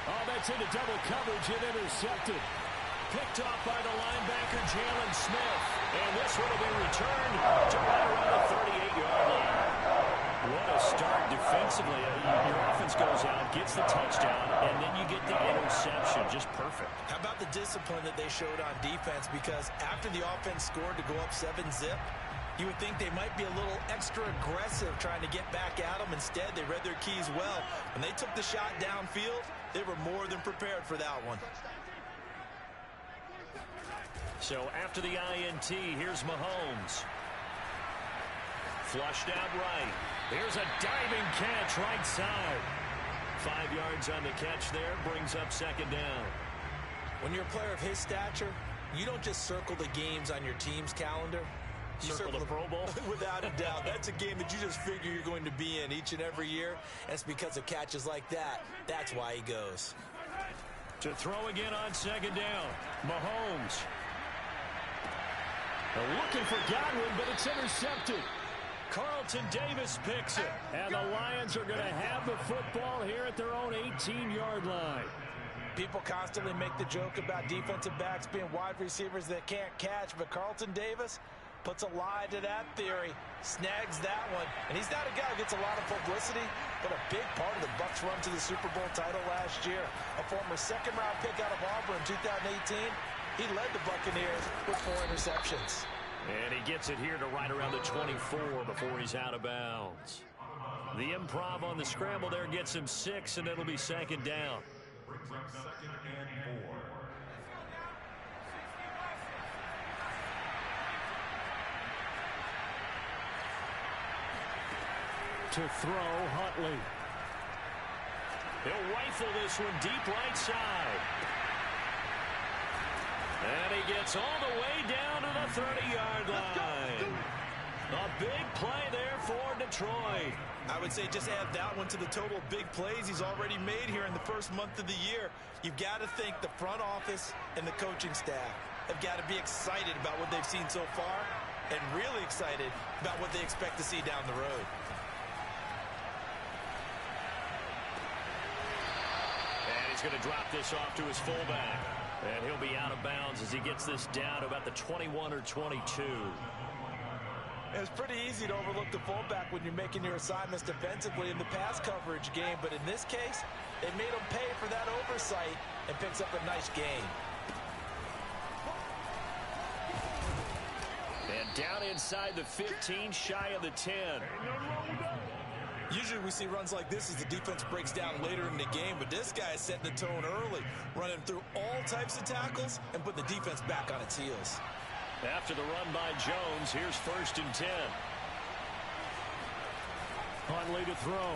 Oh, that's into double coverage and intercepted. Picked off by the linebacker, Jalen Smith. And this one will be returned to right around the 38-yard line. What a start defensively. Your offense goes out, gets the touchdown, and then you get the interception. Just perfect. How about the discipline that they showed on defense? Because after the offense scored to go up 7-zip, you would think they might be a little extra aggressive trying to get back at them. Instead, they read their keys well. When they took the shot downfield, they were more than prepared for that one. So after the INT, here's Mahomes. Flushed out right. Here's a diving catch right side. 5 yards on the catch there, brings up second down. When you're a player of his stature, you don't just circle the games on your team's calendar. You circle the Pro Bowl? Without a doubt. That's a game that you just figure you're going to be in each and every year. And it's because of catches like that. That's why he goes. To throw again on second down. Mahomes. They're looking for Godwin, but it's intercepted. Carlton Davis picks it. And the Lions are going to have the football here at their own 18-yard line. People constantly make the joke about defensive backs being wide receivers that can't catch, but Carlton Davis puts a lie to that theory, snags that one. And he's not a guy who gets a lot of publicity, but a big part of the Bucs' run to the Super Bowl title last year. A former second-round pick out of Auburn in 2018, he led the Buccaneers with 4 interceptions. And he gets it here to right around the 24 before he's out of bounds. The improv on the scramble there gets him 6, and it'll be second down. To throw, Huntley. He'll rifle this one deep right side. And he gets all the way down to the 30-yard line. A big play there for Detroit. I would say just add that one to the total big plays he's already made here in the first month of the year. You've got to think the front office and the coaching staff have got to be excited about what they've seen so far and really excited about what they expect to see down the road. And he's going to drop this off to his fullback. And he'll be out of bounds as he gets this down to about the 21 or 22. It's pretty easy to overlook the fullback when you're making your assignments defensively in the pass coverage game. But in this case, they made him pay for that oversight and picks up a nice gain. And down inside the 15, shy of the 10. Usually we see runs like this as the defense breaks down later in the game, but this guy is setting the tone early, running through all types of tackles and putting the defense back on its heels. After the run by Jones, here's 1st and 10. Huntley to throw.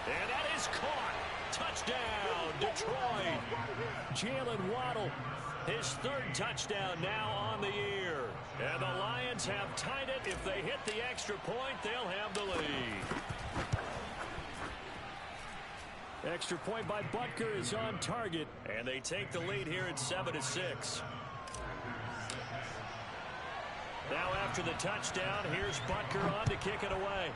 And that is caught. Touchdown, Detroit. Jalen Waddle, his 3rd touchdown now on the year. And the Lions have tied it. If they hit the extra point, they'll have the lead. Extra point by Butker is on target, and they take the lead here at 7-6. Now after the touchdown, here's Butker on to kick it away.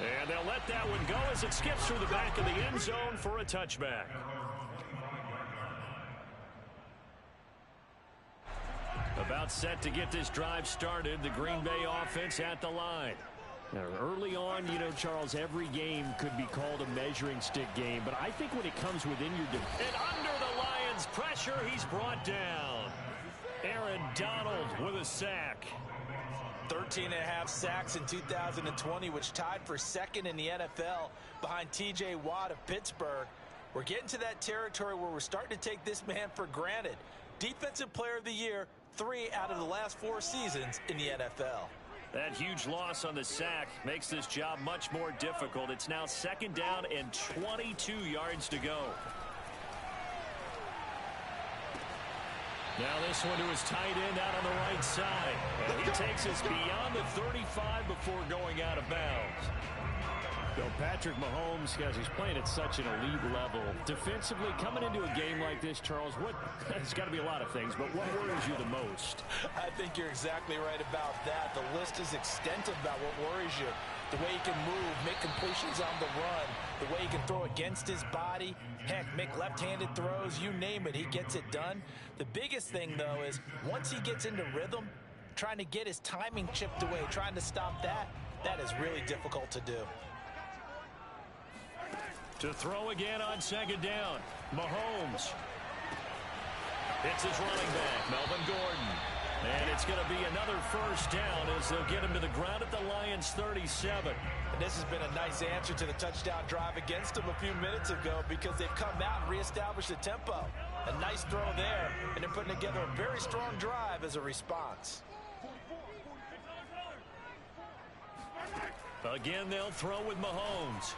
And they'll let that one go as it skips through the back of the end zone for a touchback. About set to get this drive started, the Green Bay offense at the line. Now, early on, you know, Charles, every game could be called a measuring stick game, but I think when it comes within your... And under the Lions' pressure, he's brought down. Aaron Donald with a sack. 13.5 sacks in 2020, which tied for 2nd in the NFL behind T.J. Watt of Pittsburgh. We're getting to that territory where we're starting to take this man for granted. Defensive Player of the Year, 3 out of the last 4 seasons in the NFL. That huge loss on the sack makes this job much more difficult. It's now 2nd down and 22 yards to go. Now this one to his tight end out on the right side. And he takes us beyond the 35 before going out of bounds. So Patrick Mahomes, guys, he's playing at such an elite level. Defensively, coming into a game like this, Charles, it's got to be a lot of things, but what worries you the most? I think you're exactly right about that. The list is extensive about what worries you. The way he can move, make completions on the run, the way he can throw against his body, heck, make left-handed throws, you name it, he gets it done. The biggest thing, though, is once he gets into rhythm, trying to get his timing chipped away, trying to stop that is really difficult to do. To throw again on second down, Mahomes. It's his running back, Melvin Gordon. And it's going to be another first down as they'll get him to the ground at the Lions' 37. And this has been a nice answer to the touchdown drive against them a few minutes ago because they've come out and reestablished the tempo. A nice throw there, and they're putting together a very strong drive as a response. Again, they'll throw with Mahomes.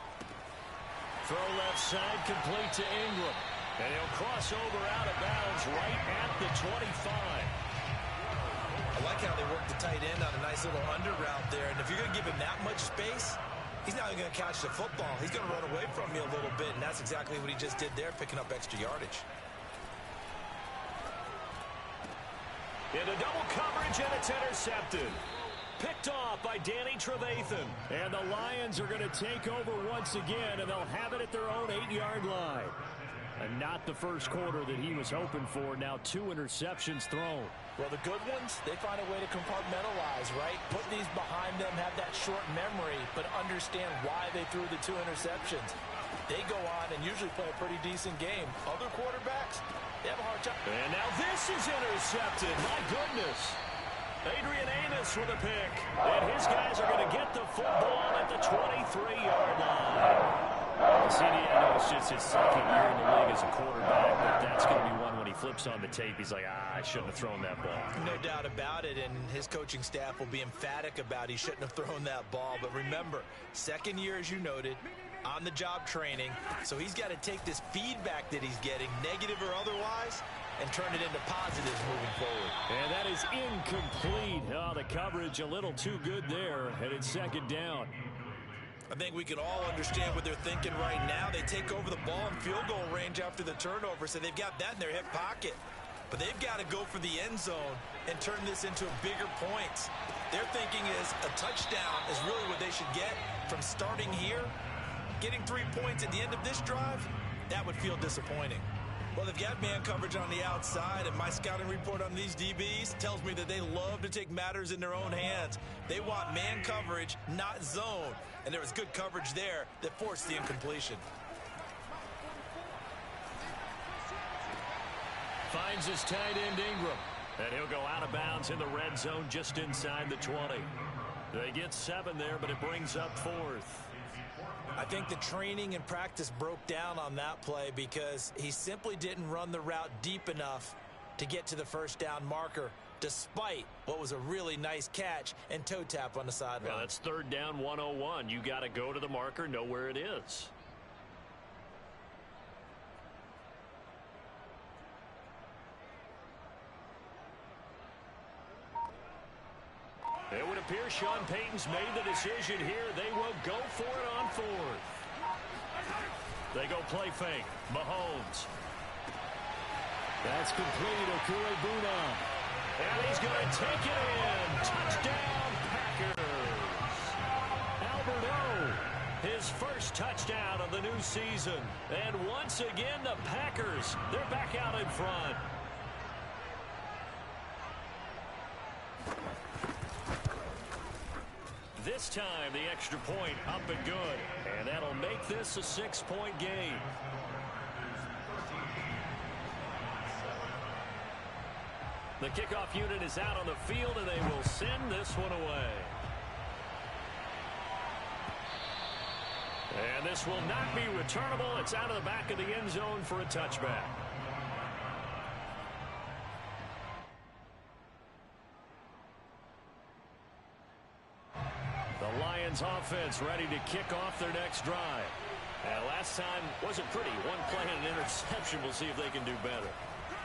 Throw left side, complete to Ingram. And he'll cross over out of bounds right at the 25. I like how they work the tight end on a nice little under route there. And if you're going to give him that much space, he's not going to catch the football. He's going to run away from you a little bit, and that's exactly what he just did there, picking up extra yardage. Into double coverage, and it's intercepted. Picked off by Danny Trevathan. And the Lions are going to take over once again, and they'll have it at their own 8-yard line. And not the first quarter that he was hoping for. Now 2 interceptions thrown. Well, the good ones, they find a way to compartmentalize, right? Put these behind them, have that short memory, but understand why they threw the 2 interceptions. They go on and usually play a pretty decent game. Other quarterbacks, they have a hard time. And now this is intercepted. My goodness. Adrian Amos with a pick. And his guys are going to get the football at the 23-yard line. CDN is just his second year in the league as a quarterback, but that's going to be one when he flips on the tape. He's like, I shouldn't have thrown that ball. No doubt about it, and his coaching staff will be emphatic about he shouldn't have thrown that ball. But remember, second year, as you noted, on-the-job training, so he's got to take this feedback that he's getting, negative or otherwise, and turn it into positives moving forward. And that is incomplete. Oh, the coverage a little too good there, and it's second down. I think we can all understand what they're thinking right now. They take over the ball in field goal range after the turnover, so they've got that in their hip pocket. But they've got to go for the end zone and turn this into bigger points. Their thinking is a touchdown is really what they should get from starting here. Getting 3 points at the end of this drive, that would feel disappointing. Well, they've got man coverage on the outside, and my scouting report on these DBs tells me that they love to take matters in their own hands. They want man coverage, not zone. And there was good coverage there that forced the incompletion. Finds his tight end Ingram. And he'll go out of bounds in the red zone just inside the 20. They get 7 there, but it brings up 4th. I think the training and practice broke down on that play because he simply didn't run the route deep enough to get to the first down marker, despite what was a really nice catch and toe tap on the sideline. Well, that's 3rd down 101. You got to go to the marker, know where it is. It would appear Sean Payton's made the decision here. They will go for it on 4th. They go play fake. Mahomes. That's complete. Okure-Buna. And he's going to take it in. Touchdown, Packers. Albert O, his first touchdown of the new season. And once again, the Packers, they're back out in front. This time, the extra point up and good. And that'll make this a 6-point game. The kickoff unit is out on the field, and they will send this one away. And this will not be returnable. It's out of the back of the end zone for a touchback. The Lions offense ready to kick off their next drive. And last time wasn't pretty. One play and an interception. We'll see if they can do better.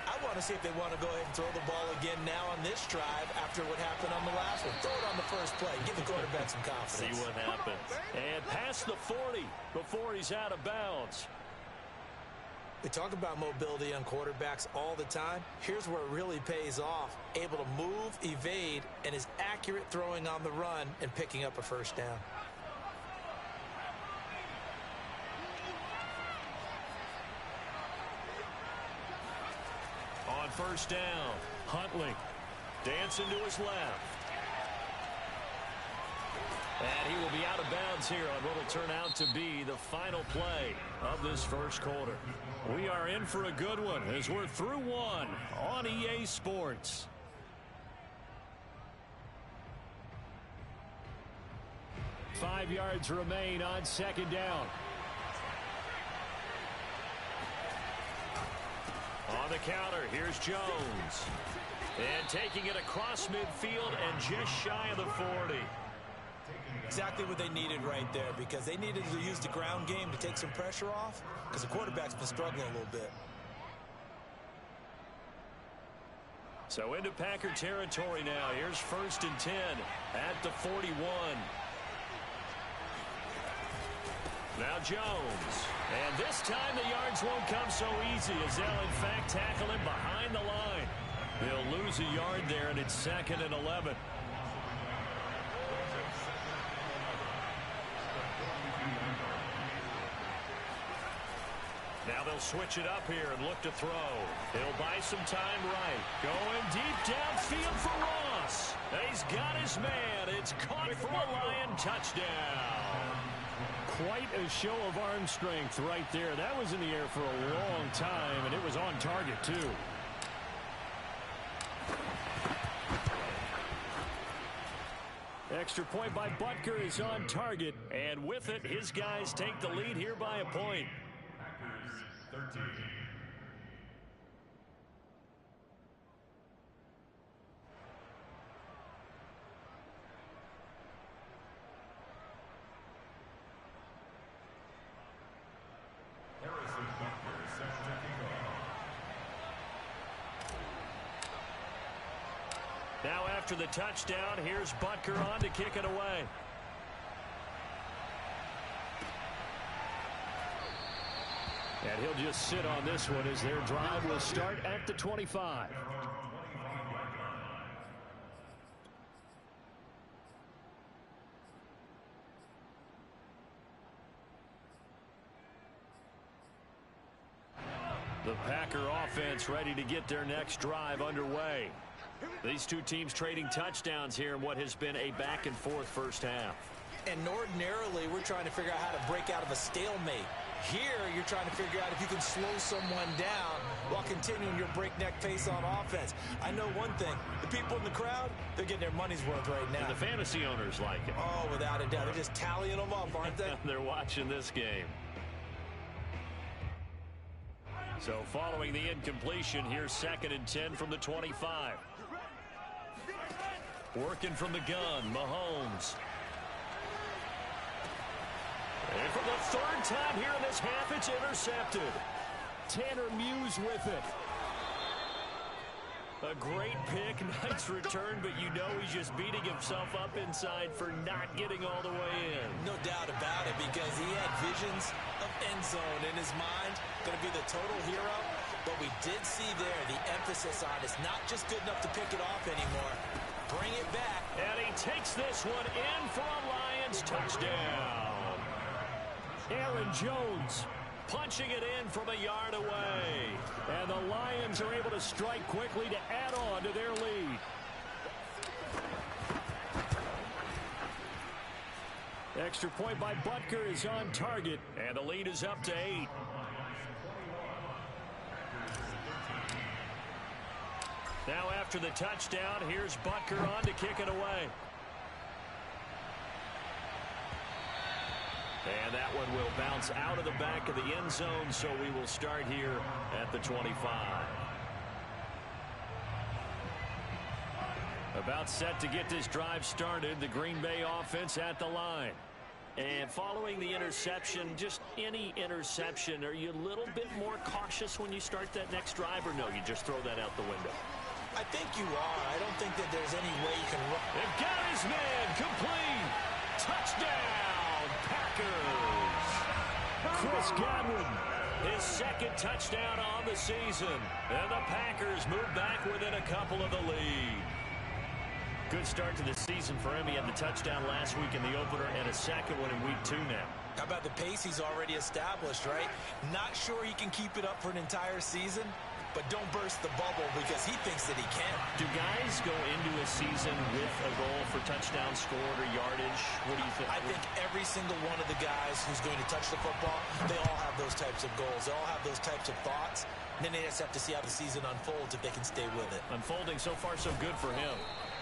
I want to see if they want to go ahead and throw the ball again now on this drive after what happened on the last one. Throw it on the first first play. Give the quarterback some confidence. See what happens. And past the 40 before he's out of bounds. We talk about mobility on quarterbacks all the time. Here's where it really pays off. Able to move, evade, and is accurate throwing on the run and picking up a first down. On first down, Huntley dancing to his left. And he will be out of bounds here on what will turn out to be the final play of this first quarter. We are in for a good one as we're through one on EA Sports. Five yards remain on second down. On the counter, here's Jones. And taking it across midfield and just shy of the 40. Exactly what they needed right there, because they needed to use the ground game to take some pressure off, because the quarterback's been struggling a little bit. So into Packer territory now. Here's 1st and 10 at the 41. Now Jones. And this time the yards won't come so easy, as they'll in fact tackle him behind the line. They'll lose a yard there, and it's 2nd and 11. Now they'll switch it up here and look to throw. He'll buy some time right. Going deep downfield for Ross. He's got his man. It's caught for a Lion touchdown. Quite a show of arm strength right there. That was in the air for a long time, and it was on target, too. Extra point by Butker is on target, and with it, his guys take the lead here by a point. 13. Now after the touchdown, here's Butker on to kick it away. And he'll just sit on this one as their drive will start at the 25. The Packer offense ready to get their next drive underway. These two teams trading touchdowns here in what has been a back-and-forth first half. And ordinarily, we're trying to figure out how to break out of a stalemate. Here, you're trying to figure out if you can slow someone down while continuing your breakneck pace on offense. I know one thing. The people in the crowd, they're getting their money's worth right now. And the fantasy owners like it. Oh, without a doubt. They're just tallying them up, aren't they? They're watching this game. So following the incompletion, here's 2nd and 10 from the 25. Working from the gun, Mahomes. And for the 3rd time here in this half, it's intercepted. Tanner Muse with it. A great pick, nice return, but you know he's just beating himself up inside for not getting all the way in. No doubt about it, because he had visions of end zone in his mind. Going to be the total hero. But we did see there the emphasis on it's not just good enough to pick it off anymore. Bring it back. And he takes this one in for a Lions touchdown. Aaron Jones punching it in from a yard away. And the Lions are able to strike quickly to add on to their lead. Extra point by Butker is on target. And the lead is up to 8. Now after the touchdown, here's Butker on to kick it away. And that one will bounce out of the back of the end zone, so we will start here at the 25. About set to get this drive started, the Green Bay offense at the line. And following the interception, just any interception, are you a little bit more cautious when you start that next drive, or no, you just throw that out the window? I think you are. I don't think that there's any way you can run. They've got his man Incomplete. Touchdown, Packers. Chris Godwin, his second touchdown on the season. And the Packers move back within a couple of the lead. Good start to the season for him. He had the touchdown last week in the opener and a second one in week 2 now. How about the pace he's already established, right? Not sure he can keep it up for an entire season, but don't burst the bubble because he thinks that he can. Do guys go into a season with a goal for touchdown scored or yardage? What do you think? I think every single one of the guys who's going to touch the football, they all have those types of goals. They all have those types of thoughts. And then they just have to see how the season unfolds if they can stay with it. Unfolding so far so good for him.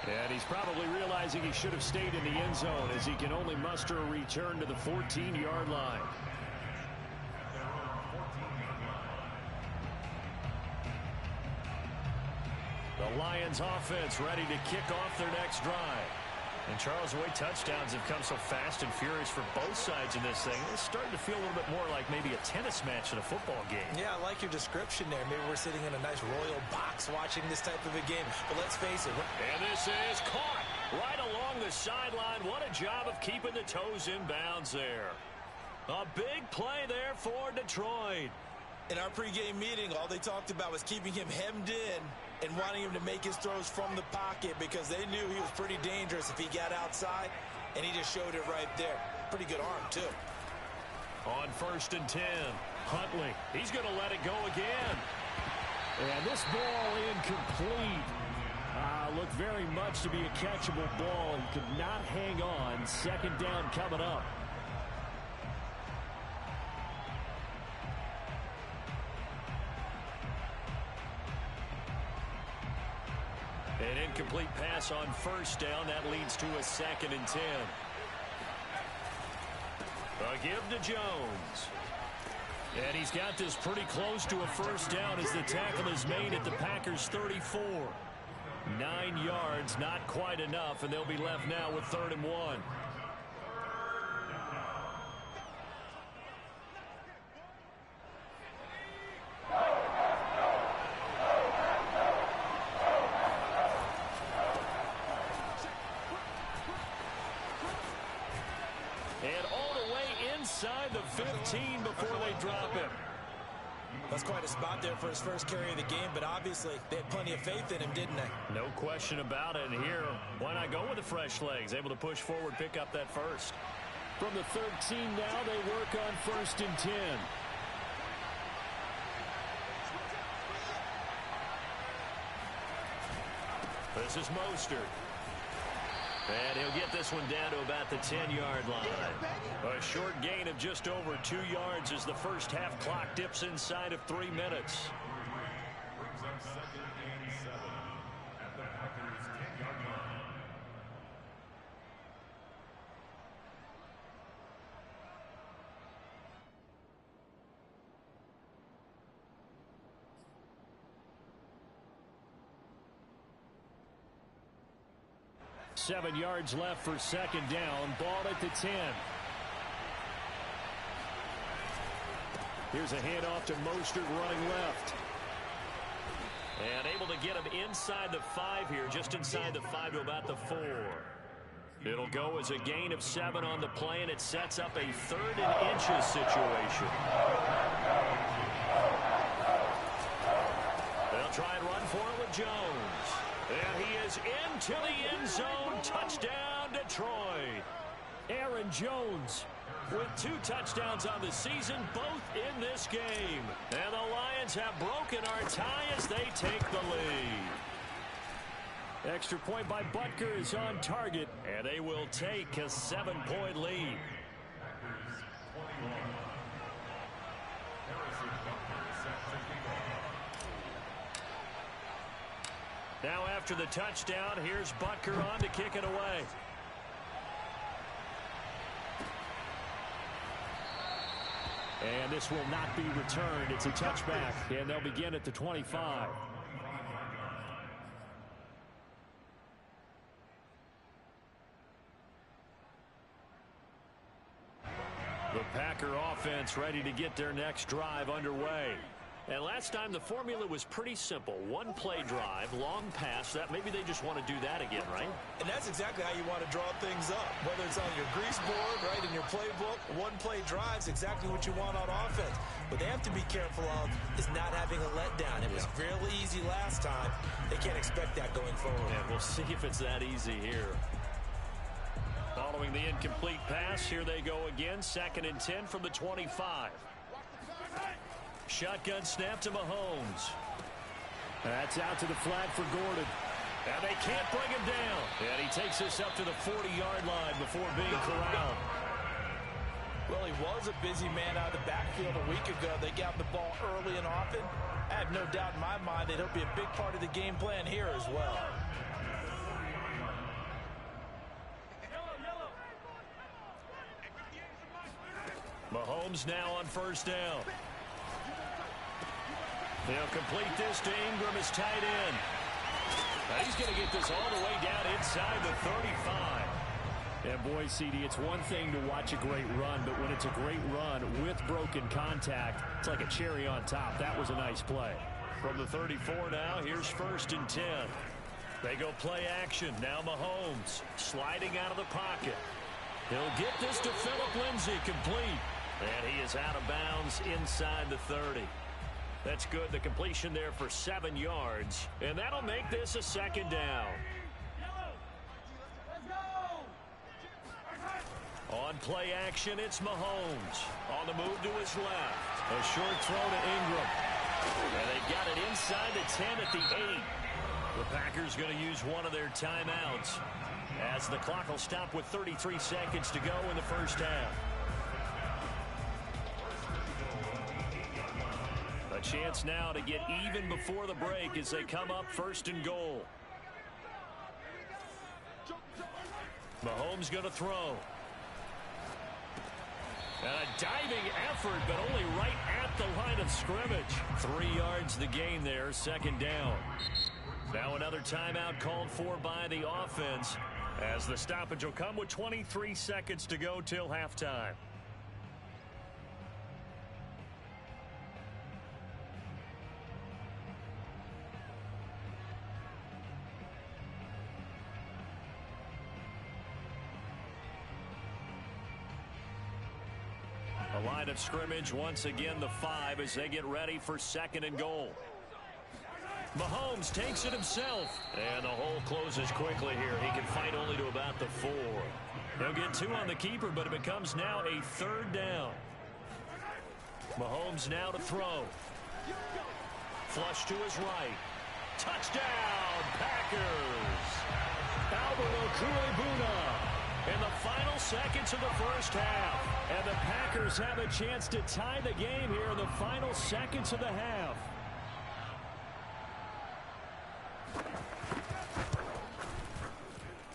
And he's probably realizing he should have stayed in the end zone as he can only muster a return to the 14-yard line. The Lions offense ready to kick off their next drive. And Charles, the way touchdowns have come so fast and furious for both sides in this thing, it's starting to feel a little bit more like maybe a tennis match in a football game. Yeah, I like your description there. Maybe we're sitting in a nice royal box watching this type of a game. But let's face it. And this is caught right along the sideline. What a job of keeping the toes in bounds there. A big play there for Detroit. In our pregame meeting, all they talked about was keeping him hemmed in and wanting him to make his throws from the pocket because they knew he was pretty dangerous if he got outside, and he just showed it right there. Pretty good arm, too. On 1st and 10, Huntley. He's going to let it go again. And this ball incomplete. Looked very much to be a catchable ball and could not hang on. Second down coming up. An incomplete pass on 1st down. That leads to a 2nd and 10. A give to Jones. And he's got this pretty close to a 1st down as the tackle is made at the Packers' 34. 9 yards, not quite enough, and they'll be left now with 3rd and 1. And all the way inside the 15 before they drop him. That's quite a spot there for his first carry of the game, but obviously they had plenty of faith in him, didn't they? No question about it. And here, why not go with the fresh legs? Able to push forward, pick up that first. From the 13 now, they work on 1st and 10. This is Mostert. And he'll get this one down to about the 10-yard line. A short gain of just over 2 yards as the first half clock dips inside of 3 minutes. Seven yards left for 2nd down. Ball at the 10. Here's a handoff to Mostert running left. And able to get him inside the 5 here, just inside the 5 to about the 4. It'll go as a gain of 7 on the play, and it sets up a 3rd and inches situation. They'll try and run for it with Jones. And he is into the end zone. Touchdown, Detroit. Aaron Jones with 2 touchdowns on the season, both in this game. And the Lions have broken our tie as they take the lead. Extra point by Butker is on target, and they will take a 7-point lead. Now after the touchdown, here's Butker on to kick it away. And this will not be returned. It's a touchback, and they'll begin at the 25. The Packer offense ready to get their next drive underway. And last time the formula was pretty simple. One play drive, long pass. That maybe they just want to do that again, right? And that's exactly how you want to draw things up. Whether it's on your grease board, right, in your playbook, one play drive is exactly what you want on offense. What they have to be careful of is not having a letdown. It was fairly easy last time. They can't expect that going forward. And we'll see if it's that easy here. Following the incomplete pass, here they go again. 2nd and 10 from the 25. Shotgun snap to Mahomes. That's out to the flat for Gordon. And they can't bring him down. And he takes this up to the 40-yard line before being corralled. Well, he was a busy man out of the backfield a week ago. They got the ball early and often. I have no doubt in my mind that he'll be a big part of the game plan here as well. Mahomes now on 1st down. They'll complete this to Ingram as tight end. Now he's going to get this all the way down inside the 35. And boy, CD, it's one thing to watch a great run, but when it's a great run with broken contact, it's like a cherry on top. That was a nice play. From the 34 now, here's 1st and 10. They go play action. Now Mahomes sliding out of the pocket. He'll get this to Phillip Lindsay, complete. And he is out of bounds inside the 30. That's good. The completion there for 7 yards. And that'll make this a 2nd down. On play action, it's Mahomes. On the move to his left. A short throw to Ingram. And they got it inside the 10 at the 8. The Packers going to use one of their timeouts as the clock will stop with 33 seconds to go in the 1st half. A chance now to get even before the break as they come up 1st and goal. Mahomes going to throw. And a diving effort, but only right at the line of scrimmage. 3 yards the gain there, 2nd down. Now another timeout called for by the offense as the stoppage will come with 23 seconds to go till halftime. A line of scrimmage once again the 5 as they get ready for 2nd and goal. Mahomes takes it himself. And the hole closes quickly here. He can fight only to about the 4. He'll get 2 on the keeper, but it becomes now a 3rd down. Mahomes now to throw. Flush to his right. Touchdown, Packers. Alvaro Cuebuna in the final seconds of the 1st half. And the Packers have a chance to tie the game here in the final seconds of the half.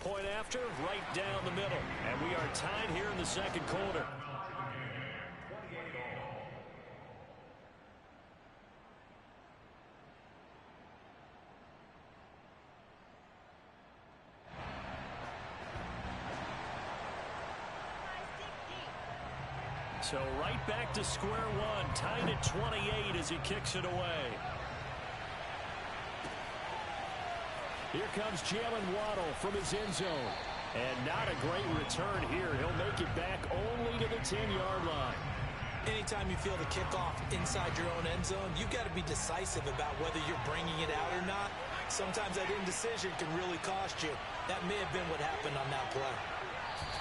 Point after, right down the middle. And we are tied here in the 2nd quarter. So right back to square one, tied at 28 as he kicks it away. Here comes Jalen Waddle from his end zone. And not a great return here. He'll make it back only to the 10-yard line. Anytime you feel the kickoff inside your own end zone, you've got to be decisive about whether you're bringing it out or not. Sometimes that indecision can really cost you. That may have been what happened on that play.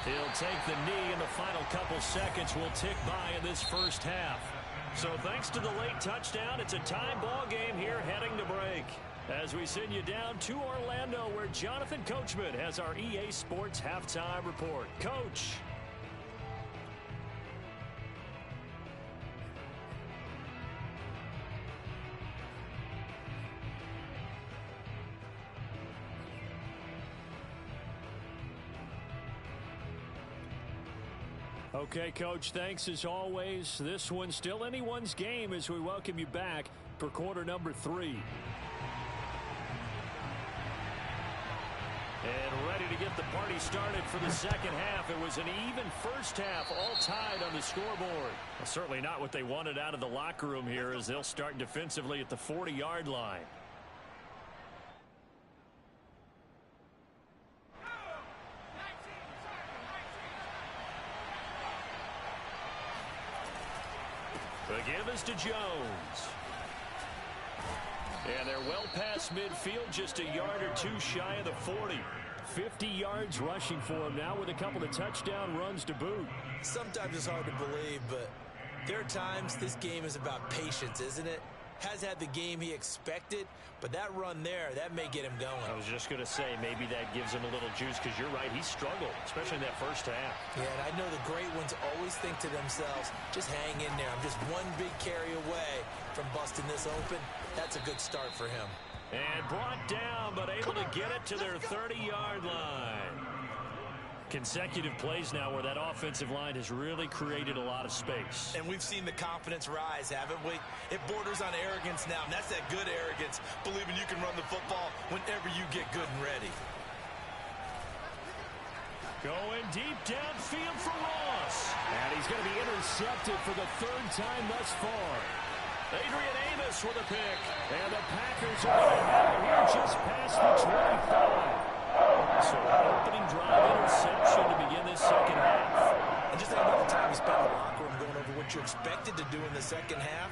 He'll take the knee, and the final couple seconds will tick by in this 1st half. So thanks to the late touchdown, it's a tie ball game here heading to break. As we send you down to Orlando, where Jonathan Coachman has our EA Sports Halftime Report. Coach. Okay, Coach, thanks as always. This one's still anyone's game as we welcome you back for quarter number 3. And ready to get the party started for the second half. It was an even first half, all tied on the scoreboard. Well, certainly not what they wanted out of the locker room here, as they'll start defensively at the 40-yard line. The give is to Jones. And they're well past midfield, just a yard or two shy of the 40. 50 yards rushing for him now with a couple of touchdown runs to boot. Sometimes it's hard to believe, but there are times this game is about patience, isn't it? Has had the game he expected, but that run there, that may get him going. I was just going to say, maybe that gives him a little juice, because you're right, he struggled, especially in that first half. Yeah, and I know the great ones always think to themselves, just hang in there. I'm just one big carry away from busting this open. That's a good start for him. And brought down, but able to get it to their 30-yard line. Consecutive plays now where that offensive line has really created a lot of space. And we've seen the confidence rise, haven't we? It borders on arrogance now, and that's that good arrogance, believing you can run the football whenever you get good and ready. Going deep downfield for Ross. And he's going to be intercepted for the third time thus far. Adrian Amos with a pick. And the Packers are going to have it here just past the 25. So an opening drive interception to begin this second half. And just think about the time you spent in the locker room going over what you expected to do in the second half.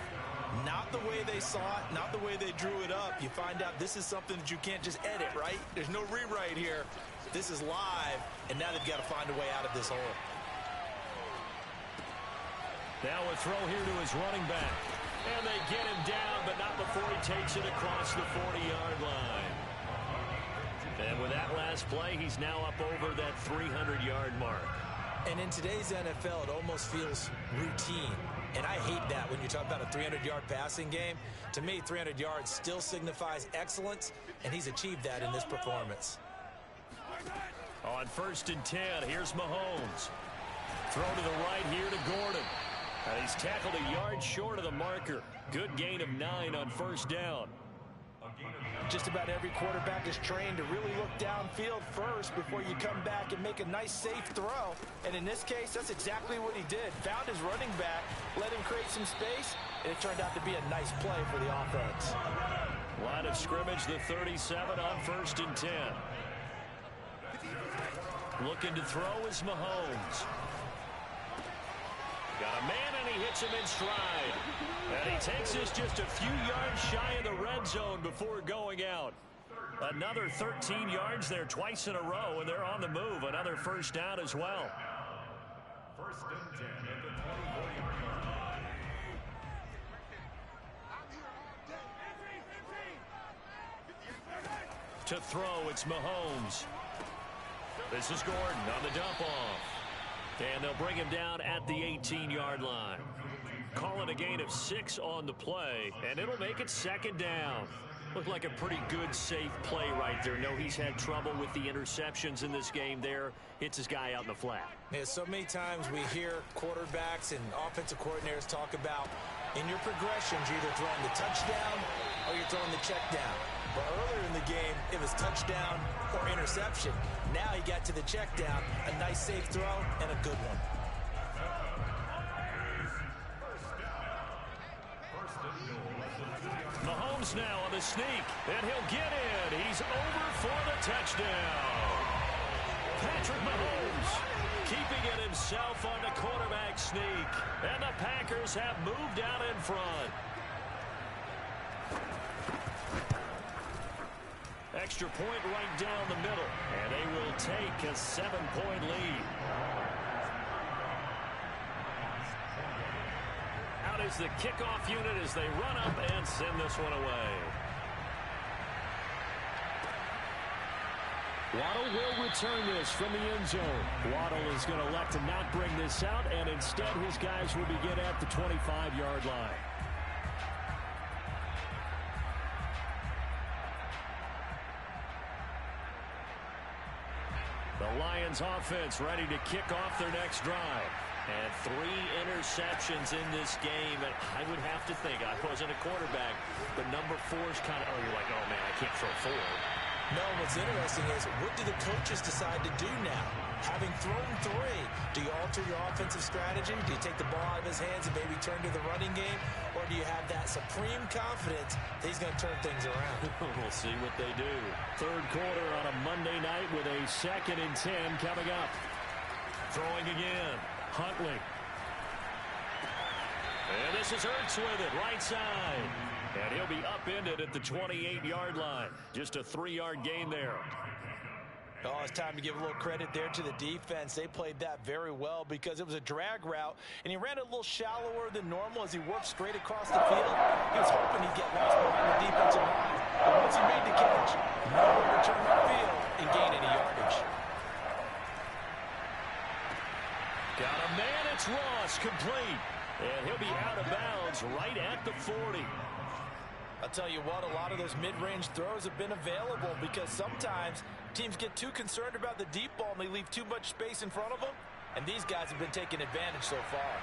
Not the way they saw it, not the way they drew it up. You find out this is something that you can't just edit, right? There's no rewrite here. This is live, and now they've got to find a way out of this hole. Now a throw here to his running back. And they get him down, but not before he takes it across the 40-yard line. And with that last play, he's now up over that 300-yard mark. And in today's NFL, it almost feels routine. And I hate that when you talk about a 300-yard passing game. To me, 300 yards still signifies excellence, and he's achieved that in this performance. On 1st and 10, here's Mahomes. Throw to the right here to Gordon. And he's tackled a yard short of the marker. Good gain of 9 on 1st down. Just about every quarterback is trained to really look downfield first before you come back and make a nice, safe throw. And in this case, that's exactly what he did. Found his running back, let him create some space, and it turned out to be a nice play for the offense. Line of scrimmage, the 37 on 1st and 10. Looking to throw is Mahomes. Got a man, and he hits him in stride. And he takes this just a few yards shy of the red zone before going out. Another 13 yards there twice in a row, and they're on the move. Another 1st down as well. 1st and 10 at the 24-yard line. To throw, it's Mahomes. This is Gordon on the dump-off. And they'll bring him down at the 18-yard line. Calling a gain of 6 on the play, and it'll make it 2nd down. Looked like a pretty good, safe play right there. No, he's had trouble with the interceptions in this game there. Hits his guy out in the flat. Yeah, so many times we hear quarterbacks and offensive coordinators talk about in your progressions, you're either throwing the touchdown or you're throwing the check down. But earlier in the game, it was touchdown or interception. Now he got to the check down, a nice safe throw, and a good one. Mahomes now on the sneak, and he'll get in. He's over for the touchdown. Patrick Mahomes keeping it himself on the quarterback sneak. And the Packers have moved out in front. Extra point right down the middle, and they will take a 7-point lead. Out is the kickoff unit as they run up and send this one away. Waddle will return this from the end zone. Waddle is going to elect to not bring this out, and instead his guys will begin at the 25-yard line. The Lions offense ready to kick off their next drive. And 3 interceptions in this game. And I would have to think, I wasn't a quarterback, but number 4 is kind of, oh, you're like, oh, man, I can't throw 4. No, what's interesting is, what do the coaches decide to do now? Having thrown 3, do you alter your offensive strategy? Do you take the ball out of his hands and maybe turn to the running game? Or do you have that supreme confidence that he's going to turn things around? We'll see what they do. Third quarter on a Monday night with a 2nd and 10 coming up. Throwing again. Huntley. And this is Ertz with it, right side. And he'll be upended at the 28-yard line. Just a 3-yard gain there. Oh, it's time to give a little credit there to the defense. They played that very well because it was a drag route, and he ran a little shallower than normal as he worked straight across the field. He was hoping he'd get lost behind the defensive line, but once he made the catch, nowhere to turn upfield and gain any yardage. Got a man, it's Ross, complete. And he'll be out of bounds right at the 40. I'll tell you what, a lot of those mid-range throws have been available because sometimes teams get too concerned about the deep ball and they leave too much space in front of them, and these guys have been taking advantage so far.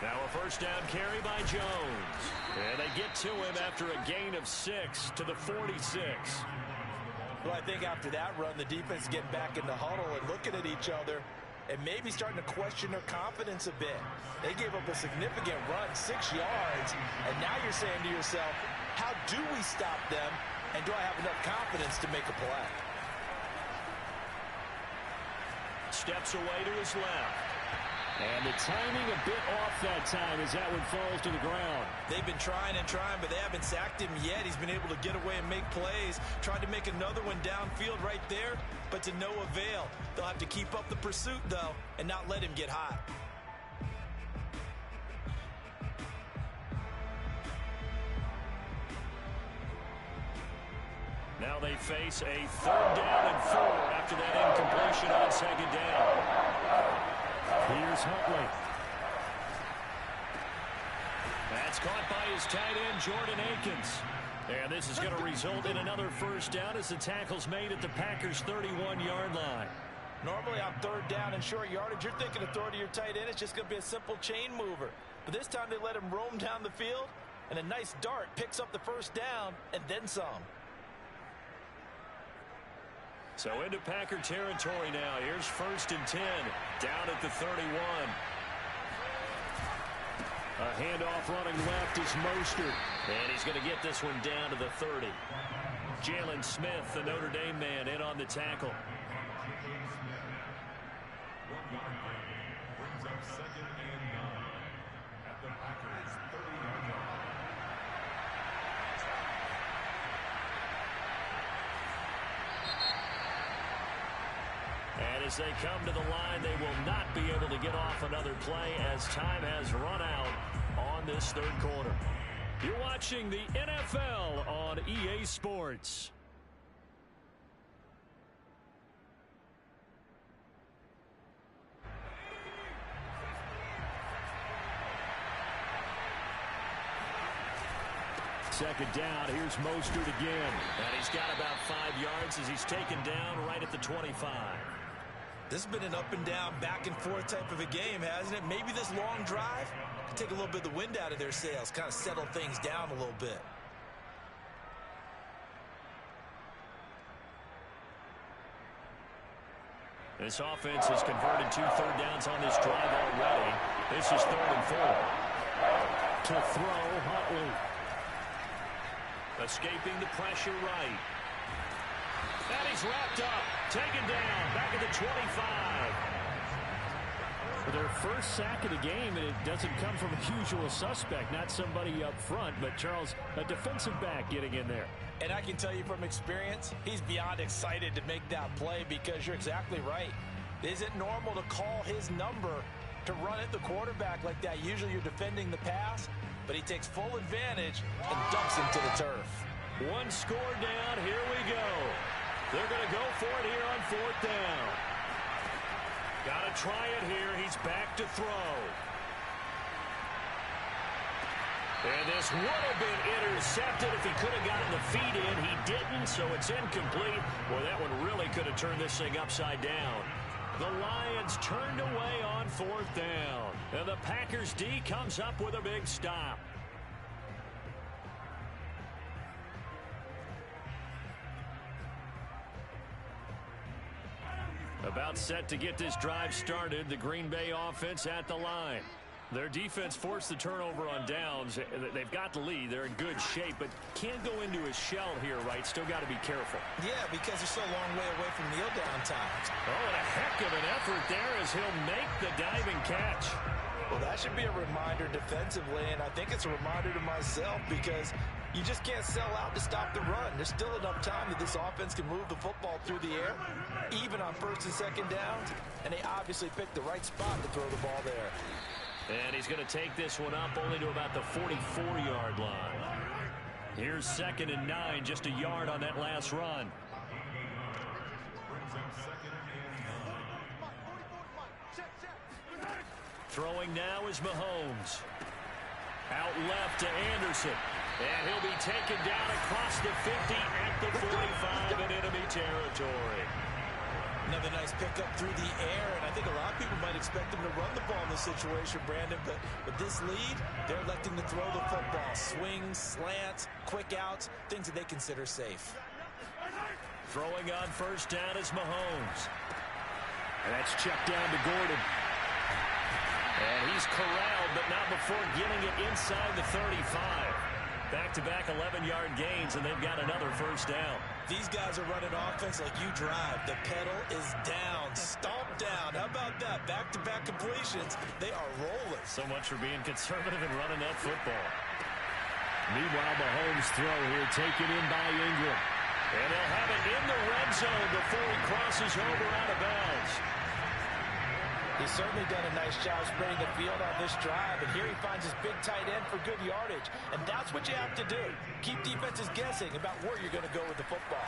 Now a first down carry by Jones. And they get to him after a gain of 6 to the 46. Well, I think after that run, the defense getting back in the huddle and looking at each other and maybe starting to question their confidence a bit. They gave up a significant run, 6 yards, and now you're saying to yourself, how do we stop them, and do I have enough confidence to make a play? Steps away to his left. And the timing a bit off that time as that one falls to the ground. They've been trying and trying, but they haven't sacked him yet. He's been able to get away and make plays. Tried to make another one downfield right there, but to no avail. They'll have to keep up the pursuit, though, and not let him get hot. Now they face a 3rd down and 4 after that incompletion on 2nd down. Here's Huntley. That's caught by his tight end, Jordan Akins. And this is going to result in another first down as the tackle's made at the Packers' 31-yard line. Normally on 3rd down and short yardage, you're thinking of throwing to your tight end. It's just going to be a simple chain mover. But this time they let him roam down the field, and a nice dart picks up the first down and then some. So into Packer territory now. Here's 1st and 10 down at the 31. A handoff running left is Mostert. And he's going to get this one down to the 30. Jalen Smith, the Notre Dame man, in on the tackle. Brings up 2nd and 9 at the Packers' 30-yard line. And as they come to the line, they will not be able to get off another play as time has run out on this 3rd quarter. You're watching the NFL on EA Sports. Second down, here's Mostert again. And he's got about 5 yards as he's taken down right at the 25. This has been an up-and-down, back-and-forth type of a game, hasn't it? Maybe this long drive can take a little bit of the wind out of their sails, kind of settle things down a little bit. This offense has converted 2 third downs on this drive already. This is 3rd and 4. To throw, Huntley. Escaping the pressure right. And he's wrapped up. Taken down. Back at the 25. Their first sack of the game, and it doesn't come from a usual suspect, not somebody up front, but Charles, a defensive back getting in there. And I can tell you from experience, he's beyond excited to make that play because you're exactly right. It isn't normal to call his number to run at the quarterback like that. Usually you're defending the pass, but he takes full advantage and dumps him to the turf. One score down. Here we go. They're going to go for it here on 4th down. Got to try it here. He's back to throw. And this would have been intercepted if he could have gotten the feet in. He didn't, so it's incomplete. Boy, that one really could have turned this thing upside down. The Lions turned away on 4th down. And the Packers D comes up with a big stop. About set to get this drive started, the Green Bay offense at the line. Their defense forced the turnover on downs. They've got the lead. They're in good shape, but can't go into a shell here, right? Still got to be careful. Yeah, because they're so a long way away from kneel down times. Oh, and a heck of an effort there as he'll make the diving catch. Well, that should be a reminder defensively, and I think it's a reminder to myself because you just can't sell out to stop the run. There's still enough time that this offense can move the football through the air, even on first and second downs, and they obviously picked the right spot to throw the ball there. And he's going to take this one up only to about the 44-yard line. Here's 2nd and 9, just a yard on that last run. Throwing now is Mahomes. Out left to Anderson. And he'll be taken down across the 50 at the 45 in enemy territory. Another nice pickup through the air, and I think a lot of people might expect him to run the ball in this situation, Brandon, but with this lead, they're electing to throw the football. Swings, slants, quick outs, things that they consider safe. Throwing on first down is Mahomes. And that's checked down to Gordon. And he's corralled, but not before getting it inside the 35. Back-to-back 11-yard gains, and they've got another first down. These guys are running offense like you drive. The pedal is down, stomp down. How about that? Back-to-back completions. They are rolling. So much for being conservative and running that football. Meanwhile, Mahomes' throw here taken in by Ingram. And they'll have it in the red zone before he crosses over out of bounds. He's certainly done a nice job spreading the field on this drive, and here he finds his big tight end for good yardage. And that's what you have to do. Keep defenses guessing about where you're going to go with the football.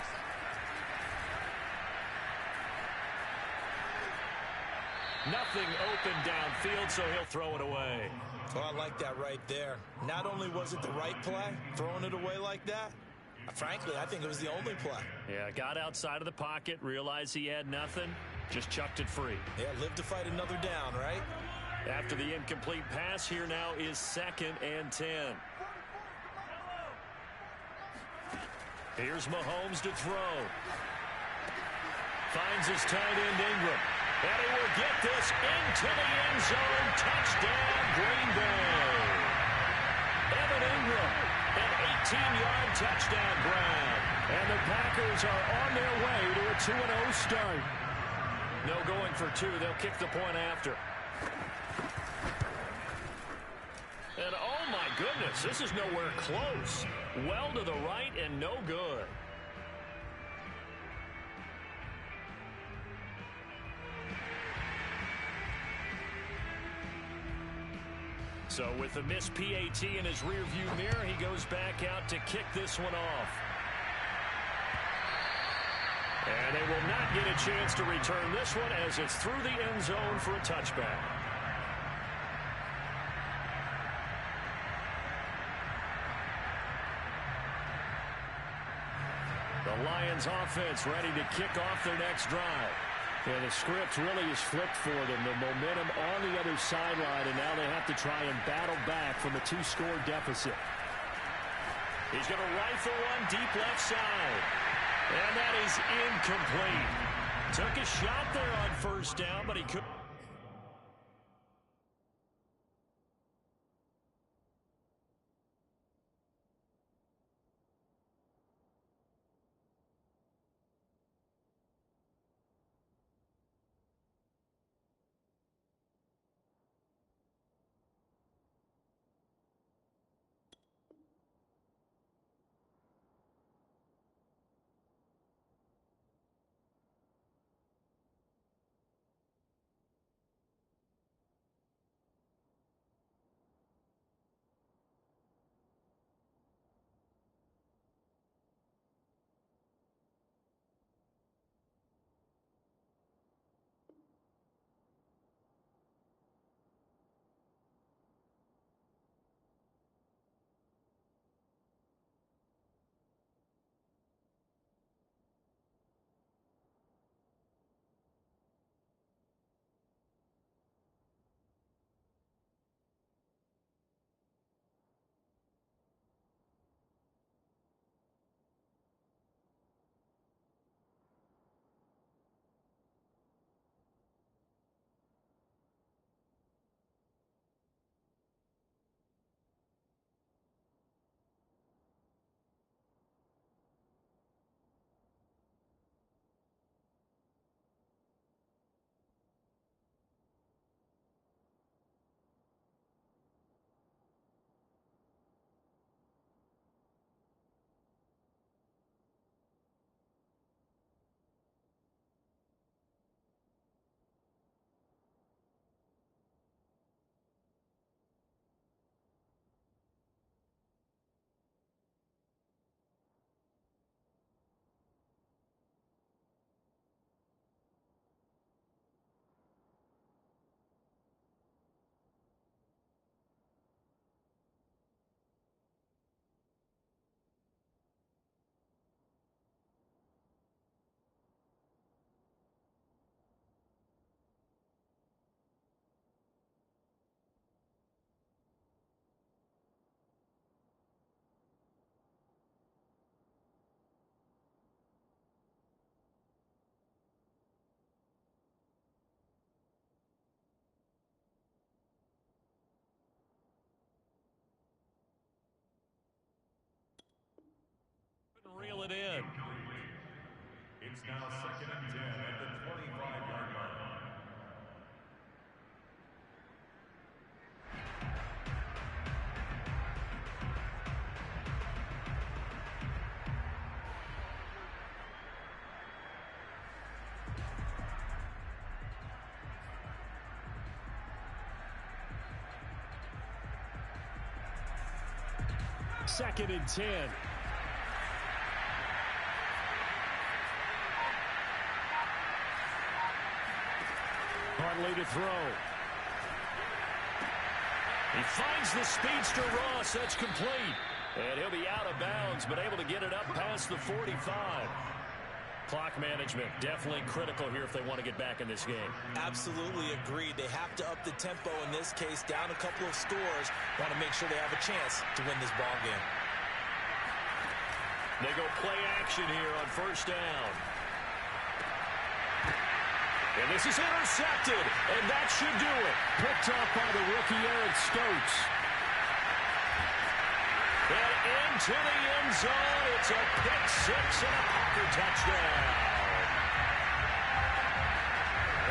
Nothing open downfield, so he'll throw it away. Oh, I like that right there. Not only was it the right play, throwing it away like that, frankly, I think it was the only play. Yeah, got outside of the pocket, realized he had nothing, just chucked it free. Yeah, live to fight another down, right? After the incomplete pass, here now is 2nd and 10. Here's Mahomes to throw. Finds his tight end Ingram. And he will get this into the end zone. Touchdown, Green Bay. Evan Ingram, an 18-yard touchdown grab. And the Packers are on their way to a 2-0 start. No going for two. They'll kick the point after. And oh my goodness, this is nowhere close. Well to the right and no good. So with the missed PAT in his rearview mirror, he goes back out to kick this one off. And they will not get a chance to return this one as it's through the end zone for a touchback. The Lions offense ready to kick off their next drive. And the script really is flipped for them. The momentum on the other sideline, and now they have to try and battle back from a 2-score deficit. He's going to rifle one deep left side. And that is incomplete. Took a shot there on first down, but he couldn't. 2nd and 10. Huntley to throw. He finds the speedster Ross. That's complete. And he'll be out of bounds, but able to get it up past the 45. Clock management definitely critical here if they want to get back in this game. Absolutely agreed. They have to up the tempo in this case, down a couple of scores. Want to make sure they have a chance to win this ball game. They go play action here on 1st down. And this is intercepted, and that should do it. Picked off by the rookie Eric Stokes. And into the end zone, it's a pick 6 and a Packer touchdown.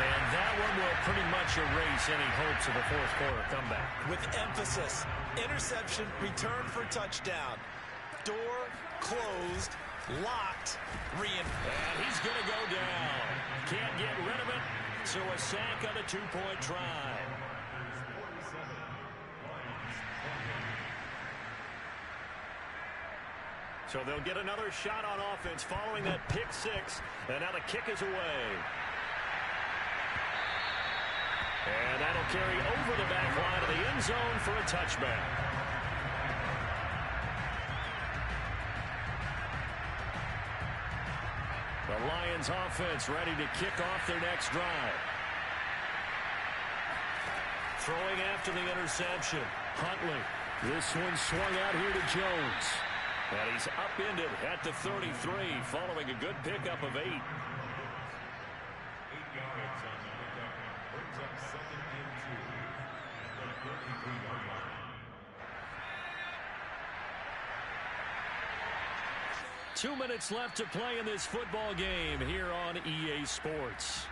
And that one will pretty much erase any hopes of a 4th quarter comeback. With emphasis, interception, return for touchdown. Door closed, locked, and he's going to go down. Can't get rid of it, so a sack on a 2-point try. So they'll get another shot on offense following that pick 6, and now the kick is away. And that'll carry over the back line of the end zone for a touchback. The Lions offense ready to kick off their next drive. Throwing after the interception. Huntley. This one swung out here to Jones. And he's upended at the 33 following a good pickup of 8. 8 yards on the pickup. Brings up 2nd and 2 at the 33-yard line. Two minutes left to play in this football game here on EA Sports.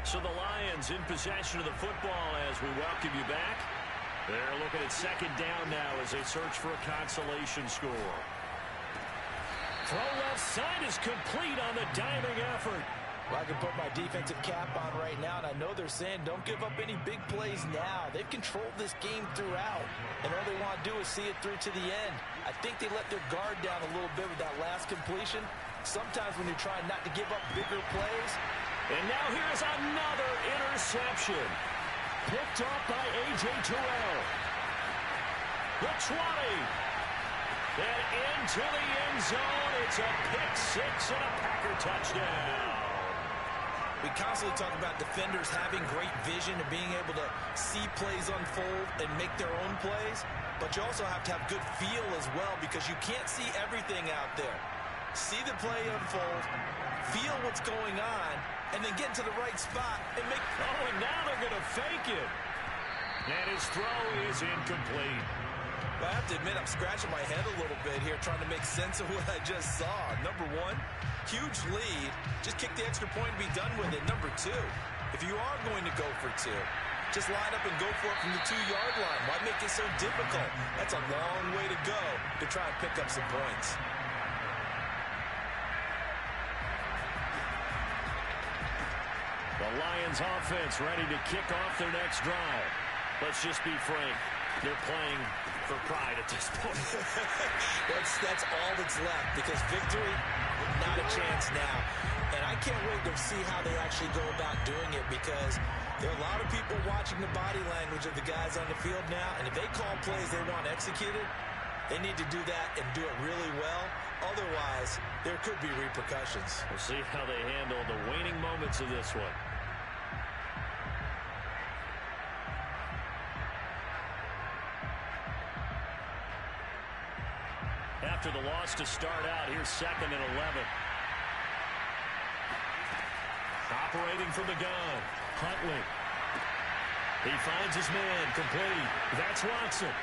So the Lions in possession of the football as we welcome you back. They're looking at 2nd down now as they search for a consolation score. Throw left side is complete on the diving effort. Well, I can put my defensive cap on right now, and I know they're saying don't give up any big plays now. They've controlled this game throughout, and all they want to do is see it through to the end. I think they let their guard down a little bit with that last completion. Sometimes when you're trying not to give up bigger plays. And now here's another interception. Picked off by A.J. Terrell. The 20. And into the end zone. It's a pick 6 and a Packer touchdown. We constantly talk about defenders having great vision and being able to see plays unfold and make their own plays. But you also have to have good feel as well because you can't see everything out there. See the play unfold, feel what's going on, and then get into the right spot and make... Oh, and now they're going to fake it. And his throw is incomplete. I have to admit, I'm scratching my head a little bit here trying to make sense of what I just saw. Number 1, huge lead. Just kick the extra point and be done with it. Number 2, if you are going to go for 2, just line up and go for it from the 2-yard line. Why make it so difficult? That's a long way to go to try and pick up some points. The Lions offense ready to kick off their next drive. Let's just be frank. They're playing for pride at this point. that's all that's left because victory, not a chance now. And I can't wait to see how they actually go about doing it because there are a lot of people watching the body language of the guys on the field now. And if they call plays they want executed, they need to do that and do it really well. Otherwise, there could be repercussions. We'll see how they handle the waning moments of this one. After the loss to start out, here's 2nd and 11. Operating from the gun, Huntley. He finds his man, complete. That's Watson.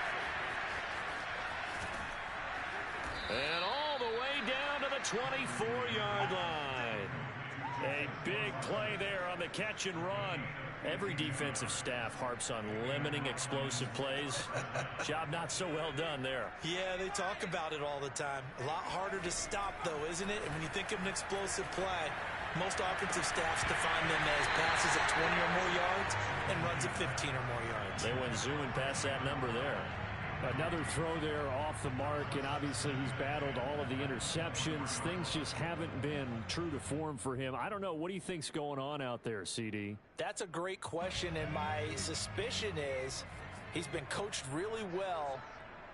And all the way down to the 24-yard line. A big play there on the catch and run. Every defensive staff harps on limiting explosive plays. Job not so well done there. Yeah, they talk about it all the time. A lot harder to stop, though, isn't it? And when you think of an explosive play, most offensive staffs define them as passes of 20 or more yards and runs of 15 or more yards. They went zooming past that number there. Another throw there off the mark, and obviously he's battled all of the interceptions. Things just haven't been true to form for him. I don't know. What do you think's going on out there, CD? That's a great question, and my suspicion is he's been coached really well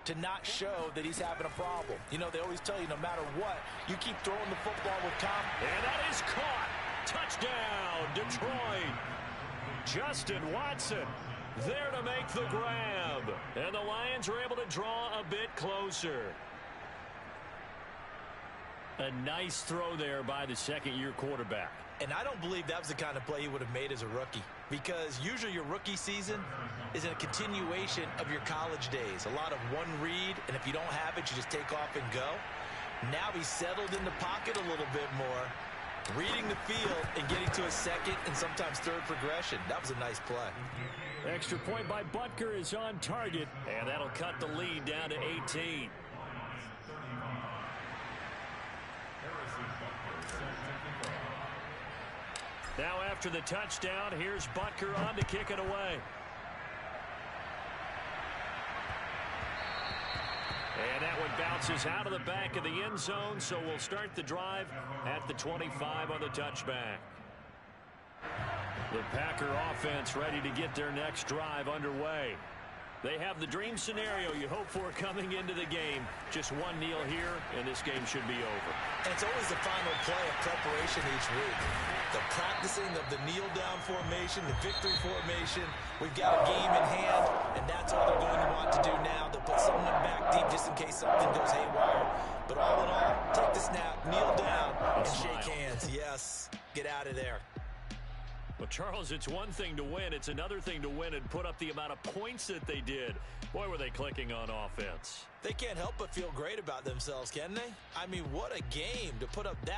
to not show that he's having a problem. You know, they always tell you no matter what, you keep throwing the football with confidence. And that is caught. Touchdown, Detroit. Justin Watson there to make the grab. And the Lions are able to draw a bit closer. A nice throw there by the second-year quarterback. And I don't believe that was the kind of play he would have made as a rookie, because usually your rookie season is a continuation of your college days. A lot of one read, and if you don't have it, you just take off and go. Now he's settled in the pocket a little bit more, reading the field and getting to a second and sometimes third progression. That was a nice play. Extra point by Butker is on target, and that'll cut the lead down to 18. Now after the touchdown, here's Butker on to kick it away. And that one bounces out of the back of the end zone, so we'll start the drive at the 25 on the touchback. The Packer offense ready to get their next drive underway. They have the dream scenario you hope for coming into the game. Just one kneel here, and this game should be over. And it's always the final play of preparation each week. The practicing of the kneel-down formation, the victory formation. We've got a game in hand, and that's all they're going to want to do now. They'll put someone back deep just in case something goes haywire. But all in all, take the snap, kneel down, and shake hands. Yes, get out of there. Well, Charles, it's one thing to win. It's another thing to win and put up the amount of points that they did. Boy, were they clicking on offense. They can't help but feel great about themselves, can they? I mean, what a game to put up that